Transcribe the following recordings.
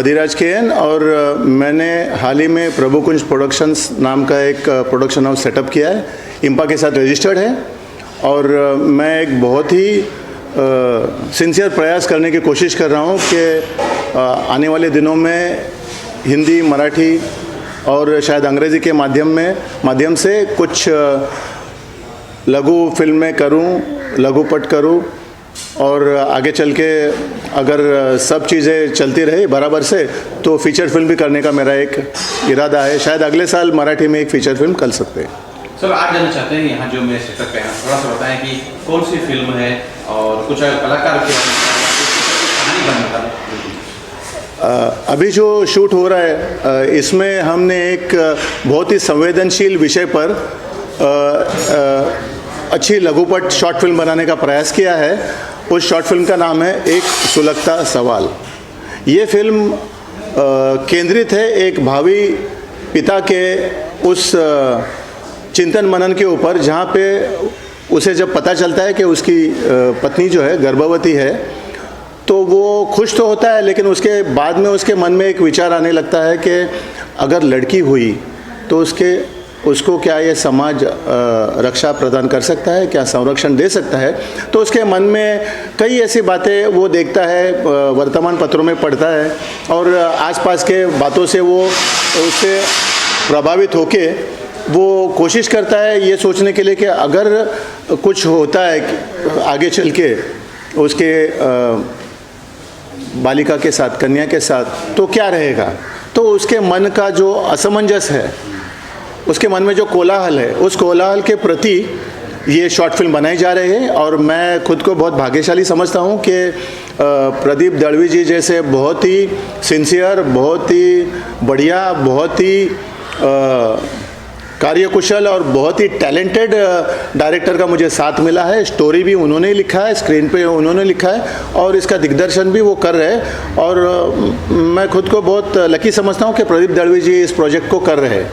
वधिराज KN और मैंने हाल ही में प्रभु कुंज प्रोडक्शंस नाम का एक प्रोडक्शन हाउस सेटअप किया है, इम्पा के साथ रजिस्टर्ड है और मैं एक बहुत ही सिंसियर प्रयास करने की कोशिश कर रहा हूँ कि आने वाले दिनों में हिंदी, मराठी और शायद अंग्रेज़ी के माध्यम से कुछ लघु फिल्में करूं, लघुपट करूं और आगे चल के अगर सब चीज़ें चलती रही बराबर से तो फीचर फिल्म भी करने का मेरा एक इरादा है। शायद अगले साल मराठी में एक फीचर फिल्म कर सकते हैं। सर, आप जानना चाहते हैं यहाँ जो मेरे सेटअप पे हैं, थोड़ा सा बताएं कि कौन सी फिल्म है और कुछ कलाकार की कहानी बनना था। अभी जो शूट हो रहा है इसमें हमने एक बहुत ही संवेदनशील विषय पर अच्छी लघुपट शॉर्ट फिल्म बनाने का प्रयास किया है। उस शॉर्ट फिल्म का नाम है एक सुलगता सवाल। ये फिल्म केंद्रित है एक भावी पिता के उस चिंतन मनन के ऊपर जहाँ पे उसे जब पता चलता है कि उसकी पत्नी जो है गर्भवती है तो वो खुश तो होता है, लेकिन उसके बाद में उसके मन में एक विचार आने लगता है कि अगर लड़की हुई तो उसको क्या ये समाज रक्षा प्रदान कर सकता है, क्या संरक्षण दे सकता है। तो उसके मन में कई ऐसी बातें वो देखता है, वर्तमान पत्रों में पढ़ता है और आसपास के बातों से वो उससे प्रभावित होके वो कोशिश करता है ये सोचने के लिए कि अगर कुछ होता है आगे चल के उसके बालिका के साथ, कन्या के साथ, तो क्या रहेगा। तो उसके मन का जो असमंजस है, उसके मन में जो कोलाहल है, उस कोलाहल के प्रति ये शॉर्ट फिल्म बनाई जा रही है और मैं खुद को बहुत भाग्यशाली समझता हूँ कि प्रदीप दलवी जी जैसे बहुत ही सिंसियर, बहुत ही बढ़िया, बहुत ही कार्यकुशल और बहुत ही टैलेंटेड डायरेक्टर का मुझे साथ मिला है। स्टोरी भी उन्होंने लिखा है, स्क्रीन पे उन्होंने लिखा है और इसका दिग्दर्शन भी वो कर रहे हैं और मैं खुद को बहुत लकी समझता हूँ कि प्रदीप दलवी जी इस प्रोजेक्ट को कर रहे हैं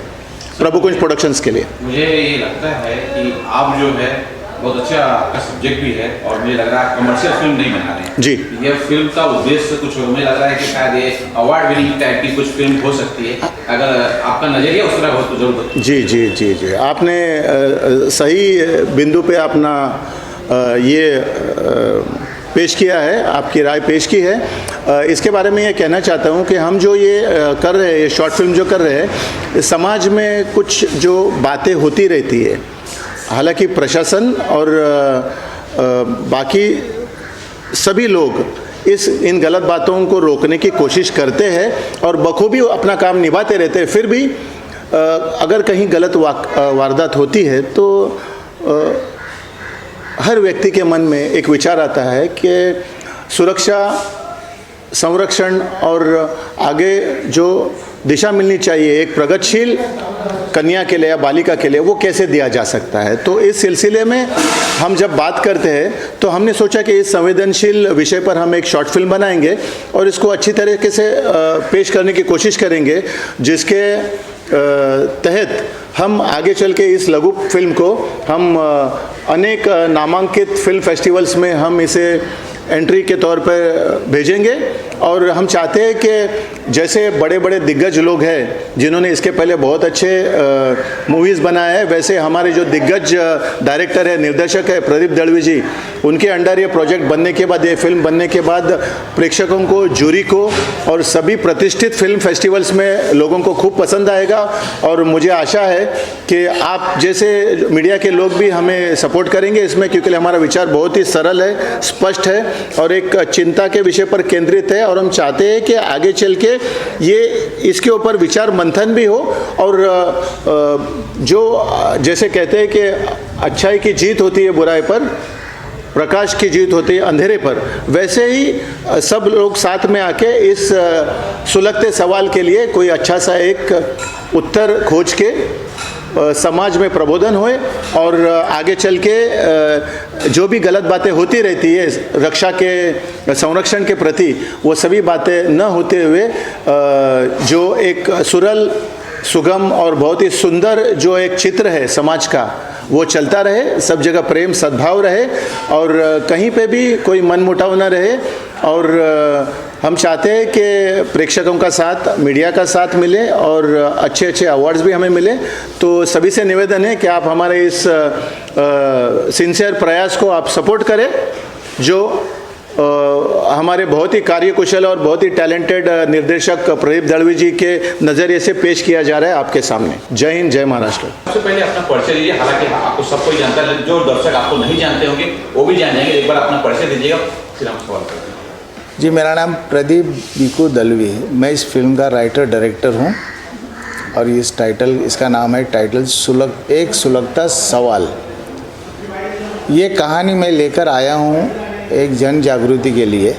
प्रभु कुंज प्रोडक्शंस के लिए। मुझे ये लगता है कि आप जो है बहुत अच्छा आपका सब्जेक्ट भी है और मुझे लग रहा है कमर्शियल फिल्म नहीं बना रहे हैं। जी, ये फिल्म का उद्देश्य कुछ मुझे लग रहा है कि शायद ये अवार्ड विनिंग टाइप की कुछ फिल्म हो सकती है, अगर आपका नजरिया उस तरह बहुत जरूर। जी जी जी जी आपने सही बिंदु पे अपना ये पेश किया है, आपकी राय पेश की है। इसके बारे में ये कहना चाहता हूँ कि हम जो ये कर रहे हैं, ये शॉर्ट फिल्म जो कर रहे हैं, समाज में कुछ जो बातें होती रहती है, हालांकि प्रशासन और बाकी सभी लोग इन गलत बातों को रोकने की कोशिश करते हैं और बखूबी अपना काम निभाते रहते हैं। फिर भी अगर कहीं गलत वारदात होती है तो हर व्यक्ति के मन में एक विचार आता है कि सुरक्षा, संरक्षण और आगे जो दिशा मिलनी चाहिए एक प्रगतिशील कन्या के लिए या बालिका के लिए, वो कैसे दिया जा सकता है। तो इस सिलसिले में हम जब बात करते हैं तो हमने सोचा कि इस संवेदनशील विषय पर हम एक शॉर्ट फिल्म बनाएंगे और इसको अच्छी तरीके से पेश करने की कोशिश करेंगे, जिसके तहत हम आगे चल के इस लघु फिल्म को हम अनेक नामांकित फिल्म फेस्टिवल्स में हम इसे एंट्री के तौर पर भेजेंगे और हम चाहते हैं कि जैसे बड़े बड़े दिग्गज लोग हैं जिन्होंने इसके पहले बहुत अच्छे मूवीज़ बनाए हैं, वैसे हमारे जो दिग्गज डायरेक्टर है, निर्देशक है प्रदीप दलवी जी, उनके अंडर ये प्रोजेक्ट बनने के बाद, ये फिल्म बनने के बाद प्रेक्षकों को, जूरी को और सभी प्रतिष्ठित फिल्म फेस्टिवल्स में लोगों को खूब पसंद आएगा। और मुझे आशा है कि आप जैसे मीडिया के लोग भी हमें सपोर्ट करेंगे इसमें, क्योंकि हमारा विचार बहुत ही सरल है, स्पष्ट है और एक चिंता के विषय पर केंद्रित है और हम चाहते हैं कि आगे चल के ये इसके ऊपर विचार मंथन भी हो और जो जैसे कहते हैं कि अच्छाई की जीत होती है बुराई पर, प्रकाश की जीत होती है अंधेरे पर, वैसे ही सब लोग साथ में आके इस सुलगते सवाल के लिए कोई अच्छा सा एक उत्तर खोज के समाज में प्रबोधन होए और आगे चल के जो भी गलत बातें होती रहती है रक्षा के, संरक्षण के प्रति, वो सभी बातें न होते हुए जो एक सुरल, सुगम और बहुत ही सुंदर जो एक चित्र है समाज का, वो चलता रहे, सब जगह प्रेम सद्भाव रहे और कहीं पे भी कोई मनमुटाव न रहे और हम चाहते हैं कि प्रेक्षकों का साथ, मीडिया का साथ मिले और अच्छे अच्छे अवार्ड्स भी हमें मिले। तो सभी से निवेदन है कि आप हमारे इस सिंसियर प्रयास को आप सपोर्ट करें, जो हमारे बहुत ही कार्यकुशल और बहुत ही टैलेंटेड निर्देशक प्रदीप दलवी जी के नज़रिए से पेश किया जा रहा है आपके सामने। जय हिंद, जय महाराष्ट्र। सबसे पहले अपना परिचय दीजिए, हालांकि आपको सब कोई जानता है, जो दर्शक आपको नहीं जानते होंगे वो भी जान जाएंगे। एक बार अपना परिचय दीजिएगा, फिर हम सवाल करते हैं। जी, मेरा नाम प्रदीप बीकू दलवी है। मैं इस फिल्म का राइटर डायरेक्टर हूँ और इसका नाम है टाइटल एक सुलगता सवाल। ये कहानी मैं लेकर आया हूँ एक जन जागृति के लिए।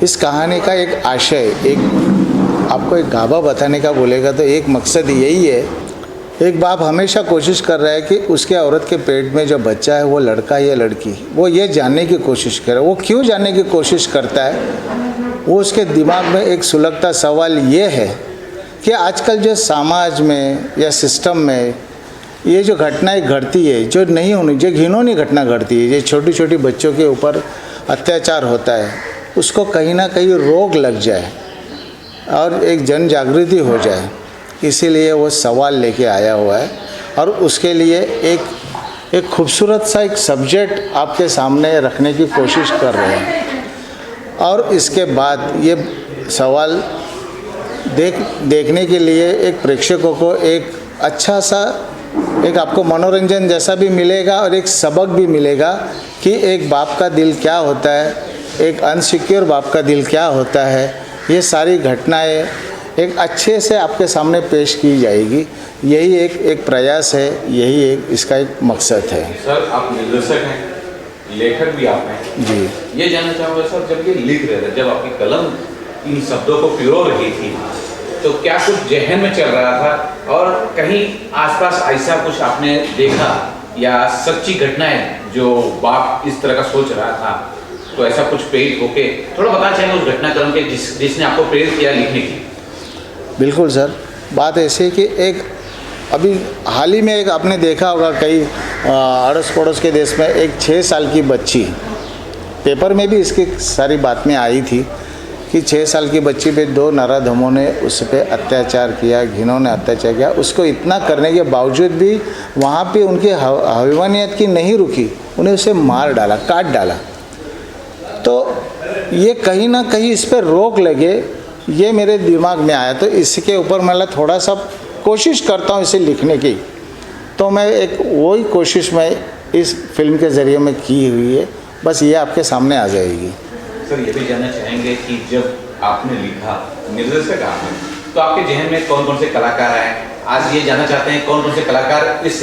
इस कहानी का एक आशय, आपको एक गाभा बताने का बोलेगा तो एक मकसद यही है। एक बाप हमेशा कोशिश कर रहा है कि उसके औरत के पेट में जो बच्चा है वो लड़का है या लड़की, वो ये जानने की कोशिश करे। वो क्यों जानने की कोशिश करता है, वो उसके दिमाग में एक सुलगता सवाल ये है कि आजकल जो समाज में या सिस्टम में ये जो घटनाएं घटती है, जो नहीं होनी, जो घिनौनी घटना घटती है, ये छोटी छोटी बच्चों के ऊपर अत्याचार होता है, उसको कहीं ना कहीं रोक लग जाए और एक जन जागृति हो जाए, इसीलिए वो सवाल लेके आया हुआ है। और उसके लिए एक खूबसूरत सा एक सब्जेक्ट आपके सामने रखने की कोशिश कर रहे हैं। और इसके बाद ये सवाल देखने के लिए एक प्रेक्षकों को एक अच्छा सा, एक आपको मनोरंजन जैसा भी मिलेगा और एक सबक भी मिलेगा कि एक बाप का दिल क्या होता है, एक अनसिक्योर बाप का दिल क्या होता है। ये सारी घटनाएं एक अच्छे से आपके सामने पेश की जाएगी। यही एक प्रयास है, यही इसका एक मकसद है। सर, आप निर्देशक हैं, लेखक भी आप हैं जी। ये जानना चाहूँगा सर, जब ये लिख रहे थे, जब आपकी कलम इन शब्दों को पिरो रही थी, तो क्या कुछ जहन में चल रहा था और कहीं आसपास ऐसा कुछ आपने देखा या सच्ची घटनाएं जो बाप इस तरह का सोच रहा था, तो ऐसा कुछ प्रेरित होके थोड़ा बताना चाहेंगे उस घटनाक्रम के जिसने आपको प्रेरित किया लिखने की? बिल्कुल सर, बात ऐसी है कि एक अभी हाल ही में एक आपने देखा होगा कई अड़ोस पड़ोस के देश में एक 6 साल की बच्ची, पेपर में भी इसकी सारी बातें आई थी कि 6 साल की बच्ची पे 2 नराधमों ने उस पर अत्याचार किया, घिनौने अत्याचार किया। उसको इतना करने के बावजूद भी वहाँ पे उनकी हैवानियत की नहीं रुकी, उन्हें उसे मार डाला, काट डाला। तो ये कहीं ना कहीं इस पर रोक लगे, ये मेरे दिमाग में आया। तो इसके ऊपर मैं थोड़ा सा कोशिश करता हूँ इसे लिखने की। तो मैं एक वही कोशिश मैं इस फिल्म के ज़रिए में की हुई है, बस ये आपके सामने आ जाएगी। सर, ये भी जानना चाहेंगे कि जब आपने लिखा, निर्देशक आप हैं, तो आपके जहन में कौन कौन से कलाकार आए? आज ये जानना चाहते हैं कौन कौन से कलाकार इस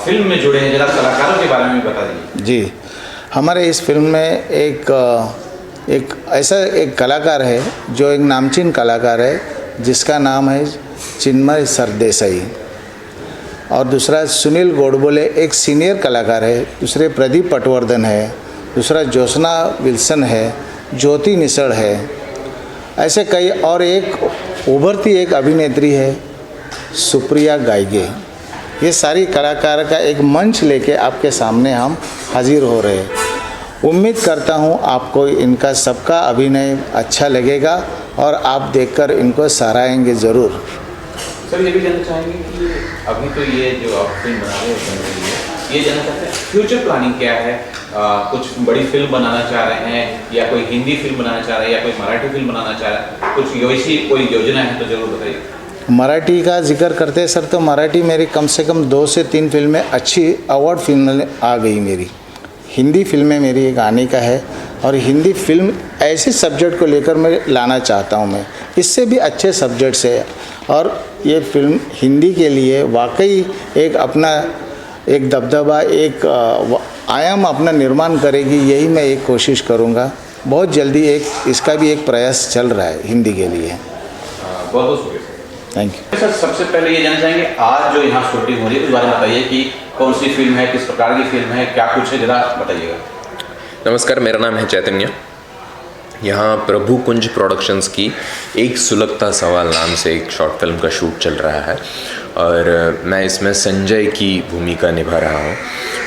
फिल्म में जुड़े हैं, जरा कलाकारों के बारे में बता दीजिए। जी, हमारे इस फिल्म में एक ऐसा एक कलाकार है जो एक नामचीन कलाकार है, जिसका नाम है चिन्मय सरदेसाई। और दूसरा सुनील गोडबोले एक सीनियर कलाकार है, दूसरे प्रदीप पटवर्धन है, दूसरा ज्योत्सना विल्सन है, ज्योति निसड़ है, ऐसे कई। और एक उभरती एक अभिनेत्री है सुप्रिया गाइगे। ये सारी कलाकार का एक मंच लेके आपके सामने हम हाजिर हो रहे हैं। उम्मीद करता हूँ आपको इनका सबका अभिनय अच्छा लगेगा और आप देखकर इनको सराहेंगे ज़रूर। सर, ये भी जानना चाहेंगे कि अभी तो ये जो आप फिल्म बना रहे हैं, ये जानना चाहते हैं फ्यूचर प्लानिंग क्या है? कुछ बड़ी फिल्म बनाना चाह रहे हैं या कोई हिंदी फिल्म बनाना चाह रहे हैं या कोई मराठी फिल्म बनाना चाह रहे हैं? कुछ वैसी कोई योजना है तो ज़रूर बताइए। मराठी का जिक्र करते हैं सर, तो मराठी मेरी कम से कम 2 से 3 फिल्में अच्छी अवार्ड फिल्में आ गई मेरी। हिंदी फिल्में मेरी एक आने का है और हिंदी फिल्म ऐसे सब्जेक्ट को लेकर मैं लाना चाहता हूं। मैं इससे भी अच्छे सब्जेक्ट से, और ये फिल्म हिंदी के लिए वाकई एक अपना एक दबदबा, एक आयाम अपना निर्माण करेगी, यही मैं एक कोशिश करूंगा। बहुत जल्दी इसका भी एक प्रयास चल रहा है हिंदी के लिए। बहुत बहुत शुक्रिया थैंक यू सर। सबसे पहले ये जानना चाहेंगे आज जो यहाँ शूटिंग हो रही है उस बारे में बताइए कि कौन सी फिल्म है, किस प्रकार की फिल्म है, क्या कुछ है, जरा बताइएगा। नमस्कार, मेरा नाम है चैतन्य। यहाँ प्रभु कुंज प्रोडक्शंस की एक सुलगता सवाल नाम से एक शॉर्ट फिल्म का शूट चल रहा है और मैं इसमें संजय की भूमिका निभा रहा हूँ।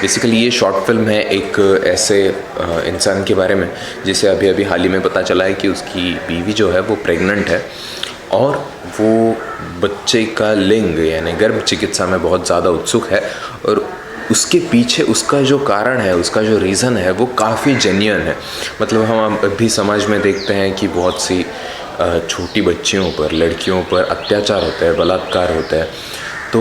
बेसिकली ये शॉर्ट फिल्म है एक ऐसे इंसान के बारे में जिसे अभी अभी हाल ही में पता चला है कि उसकी बीवी जो है वो प्रेग्नेंट है और वो बच्चे का लिंग यानी गर्भ चिकित्सा में बहुत ज़्यादा उत्सुक है और उसके पीछे उसका जो कारण है, उसका जो रीज़न है वो काफ़ी जेन्युइन है। मतलब हम अभी समाज में देखते हैं कि बहुत सी छोटी बच्चियों पर, लड़कियों पर अत्याचार होता है, बलात्कार होता है। तो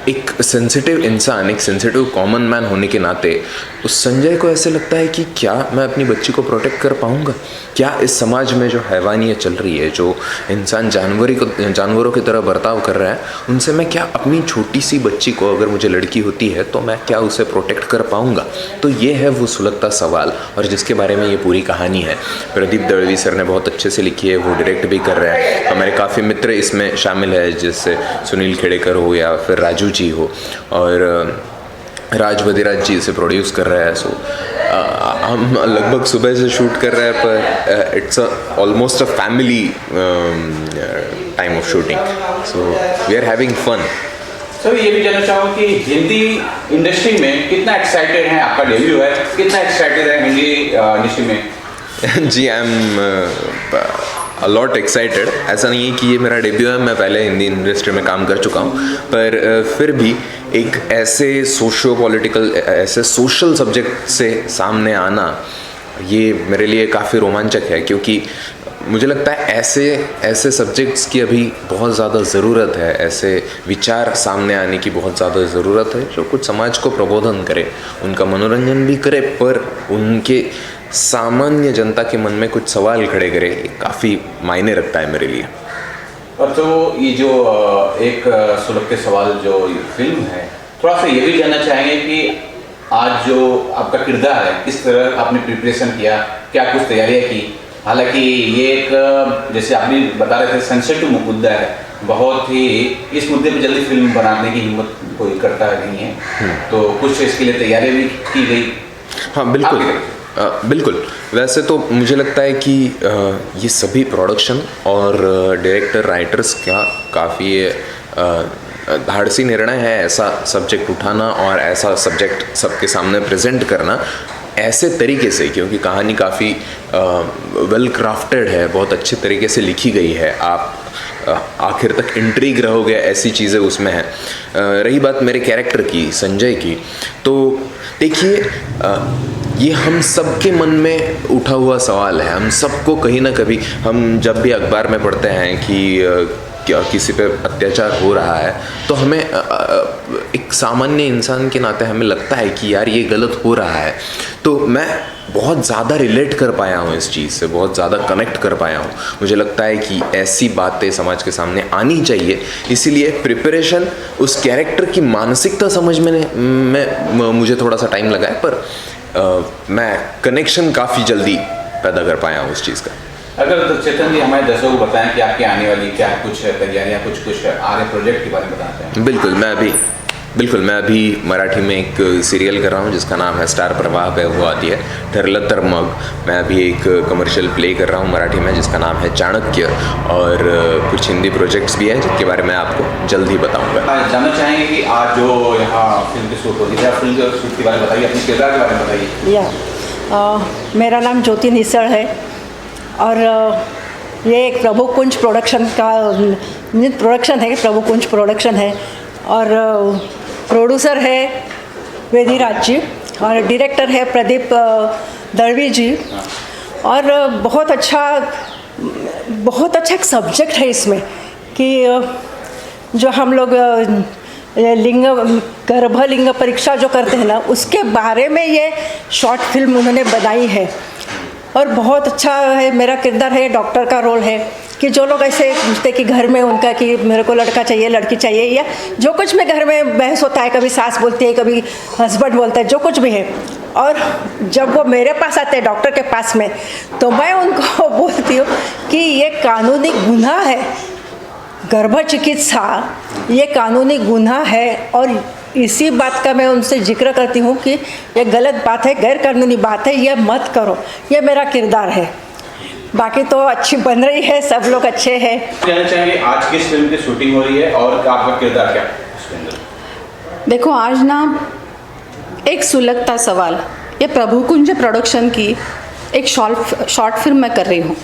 एक सेंसिटिव इंसान, एक सेंसिटिव कॉमन मैन होने के नाते उस संजय को ऐसे लगता है कि क्या मैं अपनी बच्ची को प्रोटेक्ट कर पाऊँगा? क्या इस समाज में जो हैवानियत चल रही है, जो इंसान जानवरों की तरह बर्ताव कर रहा है, उनसे मैं क्या अपनी छोटी सी बच्ची को, अगर मुझे लड़की होती है तो मैं क्या उसे प्रोटेक्ट कर पाऊँगा? तो ये है वो सुलगता सवाल और जिसके बारे में ये पूरी कहानी है। प्रदीप दलवी सर ने बहुत अच्छे से लिखी है, वो डायरेक्ट भी कर रहे हैं। हमारे काफ़ी मित्र इसमें शामिल है, जैसे सुनील खेड़ेकर हो या फिर राजू जी हो और राज बदिराज जी इसे प्रोड्यूस कर रहा है। सो हम लगभग सुबह से शूट कर रहे हैं पर it's almost a family time of shooting, so we are having fun. Sir ये भी जानना चाहूँ कि हिंदी इंडस्ट्री में कितना एक्साइटेड है, आपका डेब्यू है, कितना एक्साइटेड है हिंदी इंडस्ट्री में? जी I am a lot excited. ऐसा नहीं है कि ये मेरा डेब्यू है, मैं पहले हिंदी इंडस्ट्री में काम कर चुका हूँ, पर फिर भी एक ऐसे सोशो पॉलिटिकल, ऐसे सोशल सब्जेक्ट से सामने आना ये मेरे लिए काफ़ी रोमांचक है, क्योंकि मुझे लगता है ऐसे सब्जेक्ट्स की अभी बहुत ज़्यादा ज़रूरत है, ऐसे विचार सामने आने की बहुत ज़्यादा ज़रूरत है जो कुछ समाज को प्रबोधन करे, उनका मनोरंजन भी करे, पर उनके सामान्य जनता के मन में कुछ सवाल खड़े करे। काफ़ी मायने रखता है मेरे लिए। और तो ये जो एक सुलगते सवाल जो फिल्म है, थोड़ा सा ये भी जानना चाहेंगे कि आज जो आपका किरदार है किस तरह आपने प्रिपरेशन किया, क्या कुछ तैयारियां की? हालांकि ये एक जैसे आपने बता रहे थे सेंसिटिव मुद्दा है, बहुत ही इस मुद्दे पे जल्दी फिल्म बनाने की हिम्मत कोई करता नहीं है, तो कुछ इसके लिए तैयारी भी की गई? हाँ बिल्कुल, बिल्कुल। वैसे तो मुझे लगता है कि ये सभी प्रोडक्शन और डायरेक्टर राइटर्स का काफ़ी धाड़सी निर्णय है ऐसा सब्जेक्ट उठाना और ऐसा सब्जेक्ट सबके सामने प्रेजेंट करना ऐसे तरीके से, क्योंकि कहानी काफ़ी वेल क्राफ्टेड है, बहुत अच्छे तरीके से लिखी गई है। आप आखिर तक इंट्रीग रहोगे, ऐसी चीज़ें उसमें हैं। रही बात मेरे कैरेक्टर की, संजय की, तो देखिए ये हम सबके मन में उठा हुआ सवाल है। हम सबको कहीं ना कभी, हम जब भी अखबार में पढ़ते हैं कि क्या किसी पे अत्याचार हो रहा है, तो हमें एक सामान्य इंसान के नाते हमें लगता है कि यार ये गलत हो रहा है। तो मैं बहुत ज़्यादा रिलेट कर पाया हूँ इस चीज़ से, बहुत ज़्यादा कनेक्ट कर पाया हूँ। मुझे लगता है कि ऐसी बातें समाज के सामने आनी चाहिए, इसीलिए प्रिपरेशन, उस कैरेक्टर की मानसिकता समझने में मुझे थोड़ा सा टाइम लगा है, पर मैं कनेक्शन काफ़ी जल्दी पैदा कर पाया हूँ उस चीज़ का। अगर तो चेतन जी हमारे दर्शकों को बताएं कि आपकी आने वाली क्या कुछ तैयारियां, कुछ आ रहे प्रोजेक्ट के बारे में बताते हैं। बिल्कुल मैं अभी मराठी में एक सीरियल कर रहा हूँ जिसका नाम है स्टार प्रवाह पे वो आती है ठरलं तर मग। मैं अभी एक कमर्शियल प्ले कर रहा हूँ मराठी में जिसका नाम है चाणक्य, और कुछ हिंदी प्रोजेक्ट्स भी हैं जिनके बारे में आपको जल्द ही बताऊँगा। जानना चाहेंगे कि आज जो यहाँ फिल्म की शूट होती है, फिल्म के शूट के बारे में बताइए, अपने किरदार के बारे में बताइए। मेरा नाम ज्योति निसळ है और ये एक प्रभु कुंज प्रोडक्शन का प्रोडक्शन है, प्रभु कुंज प्रोडक्शन है, और प्रोड्यूसर है वेदीराज जी और डायरेक्टर है प्रदीप दलवी जी। और बहुत अच्छा एक सब्जेक्ट है इसमें कि जो हम लोग गर्भलिंग परीक्षा जो करते हैं ना, उसके बारे में ये शॉर्ट फिल्म उन्होंने बनाई है और बहुत अच्छा है। मेरा किरदार है, डॉक्टर का रोल है कि जो लोग ऐसे पूछते कि घर में उनका कि मेरे को लड़का चाहिए, लड़की चाहिए, या जो कुछ में घर में बहस होता है, कभी सास बोलती है, कभी हस्बैंड बोलता है, जो कुछ भी है, और जब वो मेरे पास आते हैं डॉक्टर के पास में, तो मैं उनको बोलती हूँ कि ये कानूनी गुनाह है, गर्भ चिकित्सा ये कानूनी गुनाह है और इसी बात का मैं उनसे जिक्र करती हूँ कि ये गलत बात है, गैर कानूनी बात है, ये मत करो। ये मेरा किरदार है। बाकी तो अच्छी बन रही है, सब लोग अच्छे हैं। कहना चाहेंगे आज किस फिल्म की शूटिंग हो रही है और आपका किरदार क्या है उसके अंदर? देखो आज ना एक सुलगता सवाल, ये प्रभु कुंज प्रोडक्शन की एक शॉर्ट फिल्म मैं कर रही हूँ।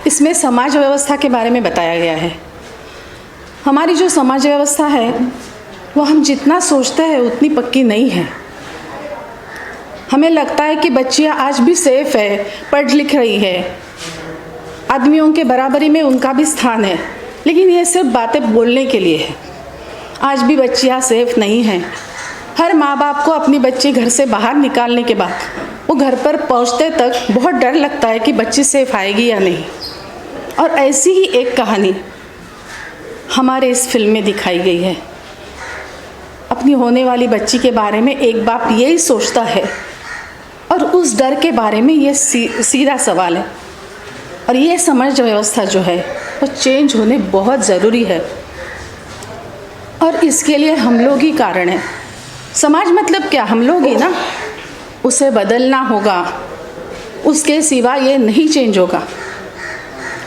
इसमें समाज व्यवस्था के बारे में बताया गया है। हमारी जो समाज व्यवस्था है वो हम जितना सोचते हैं उतनी पक्की नहीं है। हमें लगता है कि बच्चियाँ आज भी सेफ है, पढ़ लिख रही है, आदमियों के बराबरी में उनका भी स्थान है, लेकिन ये सिर्फ बातें बोलने के लिए है। आज भी बच्चियाँ सेफ नहीं हैं। हर माँ बाप को अपनी बच्ची घर से बाहर निकालने के बाद वो घर पर पहुँचते तक बहुत डर लगता है कि बच्ची सेफ आएगी या नहीं। और ऐसी ही एक कहानी हमारे इस फिल्म में दिखाई गई है। अपनी होने वाली बच्ची के बारे में एक बाप यही सोचता है और उस डर के बारे में ये सीधा सवाल है। और ये समझ व्यवस्था जो है वो चेंज होने बहुत ज़रूरी है और इसके लिए हम लोग ही कारण हैं। समाज मतलब क्या? हम लोग ही ना। उसे बदलना होगा, उसके सिवा ये नहीं चेंज होगा।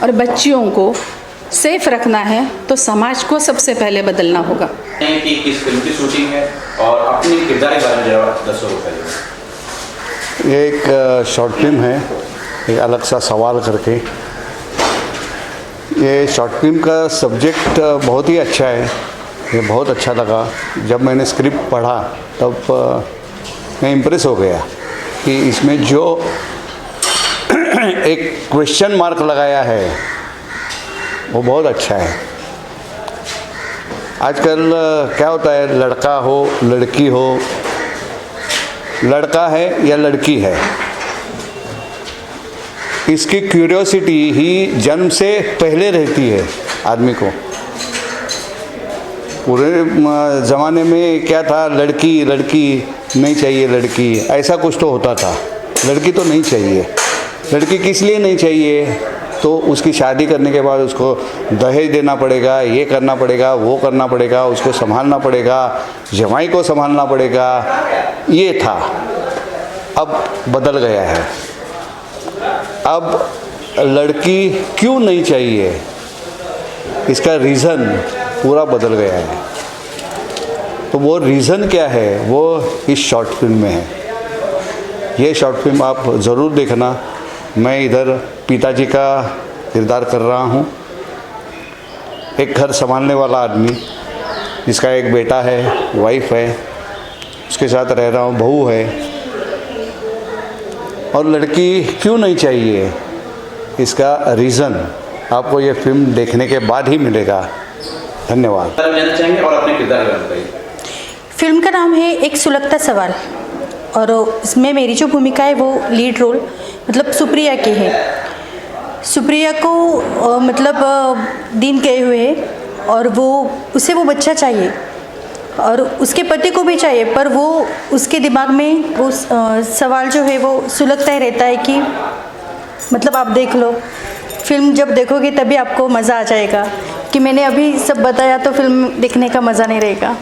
और बच्चियों को सेफ रखना है तो समाज को सबसे पहले बदलना होगा। कि किस फिल्म की शूटिंग है और अपने किरदार के बारे में जरा दर्शकों को बताइए। ये एक शॉर्ट फिल्म है, एक अलग सा सवाल करके। ये शॉर्ट फिल्म का सब्जेक्ट बहुत ही अच्छा है, ये बहुत अच्छा लगा। जब मैंने स्क्रिप्ट पढ़ा तब मैं इम्प्रेस हो गया कि इसमें जो एक क्वेश्चन मार्क लगाया है वो बहुत अच्छा है। आजकल क्या होता है, लड़का हो लड़की हो, लड़का है या लड़की है, इसकी क्यूरियोसिटी ही जन्म से पहले रहती है आदमी को। पूरे ज़माने में क्या था, लड़की लड़की नहीं चाहिए, लड़की ऐसा कुछ तो होता था। लड़की तो नहीं चाहिए। लड़की किस लिए नहीं चाहिए? तो उसकी शादी करने के बाद उसको दहेज देना पड़ेगा, ये करना पड़ेगा, वो करना पड़ेगा, उसको संभालना पड़ेगा, जमाई को संभालना पड़ेगा, ये था। अब बदल गया है। अब लड़की क्यों नहीं चाहिए, इसका रीज़न पूरा बदल गया है। तो वो रीज़न क्या है, वो इस शॉर्ट फिल्म में है। ये शॉर्ट फिल्म आप ज़रूर देखना। मैं इधर पिताजी का किरदार कर रहा हूँ, एक घर संभालने वाला आदमी जिसका एक बेटा है, वाइफ है, उसके साथ रह रहा हूँ, बहू है। और लड़की क्यों नहीं चाहिए, इसका रीज़न आपको ये फिल्म देखने के बाद ही मिलेगा। धन्यवाद। जानना चाहेंगे और अपने किरदार के बारे में बताइए। फिल्म का नाम है एक सुलगता सवाल और इसमें मेरी जो भूमिका है वो लीड रोल मतलब सुप्रिया की है। सुप्रिया को मतलब दिन गए हुए है और उसे वो बच्चा चाहिए और उसके पति को भी चाहिए, पर वो उसके दिमाग में वो सवाल जो है वो सुलगता ही रहता है कि मतलब आप देख लो, फिल्म जब देखोगे तभी आपको मज़ा आ जाएगा। कि मैंने अभी सब बताया तो फिल्म देखने का मज़ा नहीं रहेगा।